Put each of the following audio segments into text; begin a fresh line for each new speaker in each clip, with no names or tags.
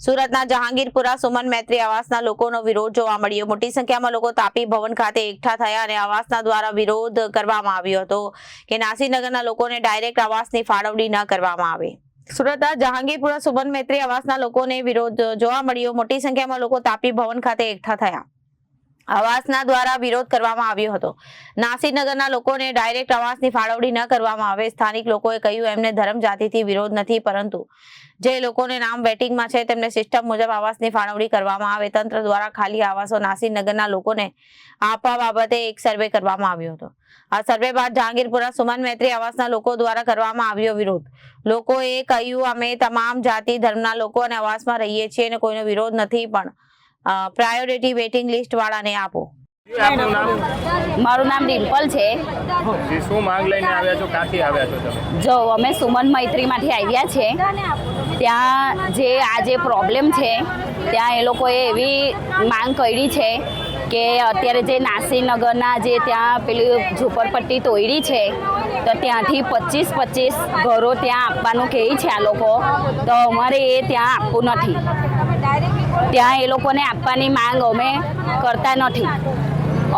સુરતના જહાંગીરપુરા સુમન મૈત્રી આવાસના લોકોનો વિરોધ જોવા મળ્યો। મોટી સંખ્યામાં લોકો તાપી ભવન ખાતે એકઠા થયા અને આવાસના દ્વારા વિરોધ કરવામાં આવ્યો હતો કે નાસીનગરના લોકોને ડાયરેક્ટ આવાસની ફાળવણી ન કરવામાં આવે। સુરતના જહાંગીરપુરા સુમન મૈત્રી આવાસના લોકોને વિરોધ જોવા મળ્યો। મોટી સંખ્યામાં લોકો તાપી ભવન ખાતે એકઠા થયા। આવાસના દ્વારા વિરોધ કરવામાં આવ્યો હતો। નાસીનગરના લોકોને ડાયરેક્ટ આવાસની ફાળવણી ન કરવામાં આવે। સ્થાનિક લોકોએ કહ્યું એમને ધર્મ જાતિથી વિરોધ નથી, પરંતુ જે લોકોને નામ વેટિંગમાં છે તેમને સિસ્ટમ મુજબ આવાસની ફાળવણી કરવામાં આવે। તંત્ર દ્વારા ખાલી આવાસો નાસીનગરના લોકોને આપવા બાબતે એક સર્વે કરવામાં આવ્યો હતો। આ સર્વે બાદ જહાંગીરપુરા સુમન મૈત્રી આવાસના લોકો દ્વારા કરવામાં આવ્યો વિરોધ। લોકોએ કહ્યું અમે તમામ જાતિ ધર્મના લોકો અને આવાસમાં રહીએ છીએ અને કોઈનો વિરોધ નથી, પણ પ્રાયોરિટી વેટિંગ લિસ્ટ વાળાને આપો।
મારું નામ ડિમ્પલ છે।
શું માંગ લઈને આવ્યા છો, ક્યાંથી આવ્યા છો તમે?
જો અમે સુમન મૈત્રીમાંથી આવ્યા છે। ત્યાં જે આ જે પ્રોબ્લેમ છે ત્યાં એ લોકોએ એવી માંગ કરી છે કે અત્યારે જે નાસીનગરના જે ત્યાં પેલી ઝૂંપડપટ્ટી તોડી છે તો ત્યાંથી 25 ઘરો ત્યાં આપવાનું કહે છે આ લોકો, તો અમારે એ ત્યાં આપવું નથી। ત્યાં એ લોકોને આપવાની માંગ અમે કરતા નથી,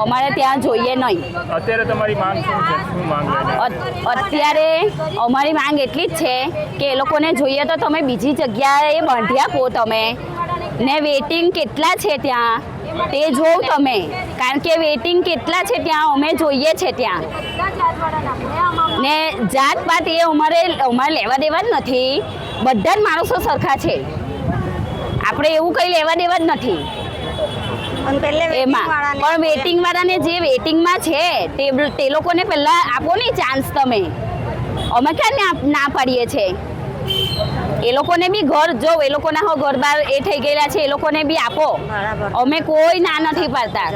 અમારે ત્યાં જોઈએ નહીં।
અત્યારે તમારી માંગ શું છે? શું માંગ લઈને?
અત્યારે અમારી માંગ એટલી જ છે કે એ લોકોને જોઈએ તો તમે બીજી જગ્યાએ બાંધી આપો તમે, ને વેટિંગ કેટલા છે ત્યાં તે જોઉં તમે, કારણ કે વેટિંગ કેટલા છે ત્યાં અમે જોઈએ છે ત્યાં, ને જાત પાત એ અમારે લેવા દેવા જ નથી। બધા જ માણસો સરખા છે, આપણે એવું કંઈ લેવા દેવા જ નથી એમાં। પણ વેટિંગ વાળાને જે વેટિંગમાં છે તે લોકોને પહેલા આપો ને ચાન્સ તમે, અમે ક્યાં ના પાડીએ છીએ। એ લોકોને બી ઘર, જો એ લોકોના હો ઘર બાર એ થઈ ગયેલા છે, એ લોકોને બી આપો, અમે કોઈ ના નથી પાડતા।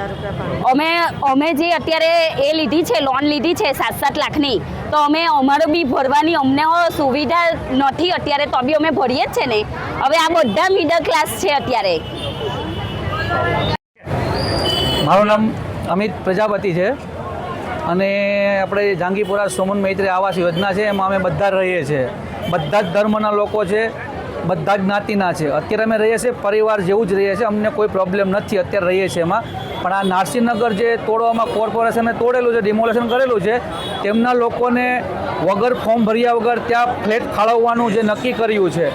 અમે જે અત્યારે એ લીધી છે, લોન લીધી છે 7-7 લાખની, તો અમે અમારો બી ભરવાની અમને સુવિધા નથી અત્યારે, તો બી અમે ભરીએ જ છે ને। હવે આ બધા મિડલ ક્લાસ છે અત્યારે।
મારું નામ અમિત પ્રજાપતિ છે અને આપણે જહાંગીરપુરા સુમન મૈત્રી આવાસ યોજના છે એમાં અમે બધા રહીએ છીએ। બધા જ ધર્મના લોકો છે, બધા જ જ્ઞાતિના છે। અત્યારે અમે રહીએ છીએ પરિવાર જેવું જ રહીએ છીએ, અમને કોઈ પ્રોબ્લેમ નથી અત્યારે રહીએ છીએ એમાં। પણ આ નારસીનગર જે તોડવામાં કોર્પોરેશને તોડેલું છે, ડિમોલેશન કરેલું છે, તેમના લોકોને વગર ફોર્મ ભર્યા વગર ત્યાં ફ્લેટ ફાળવવાનું જે નક્કી કર્યું છે,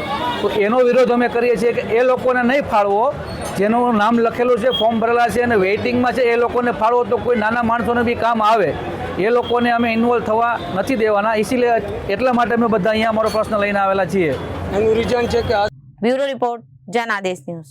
તો એનો વિરોધ અમે કરીએ છીએ કે એ લોકોને નહીં ફાળવો, જેનું નામ લખેલું છે, ફોર્મ ભરેલા છે અને વેઇટિંગમાં છે, એ લોકોને ફાળવો તો કોઈ નાના માણસોને બી કામ આવે। એ લોકોને અમે ઇન્વોલ્વ થવા નથી દેવાના, ઇસીલિએ એટલા માટે અમે બધા અહીંયા અમારો પ્રશ્ન લઈને આવેલા છીએ।
Bureau report, Janadesh news.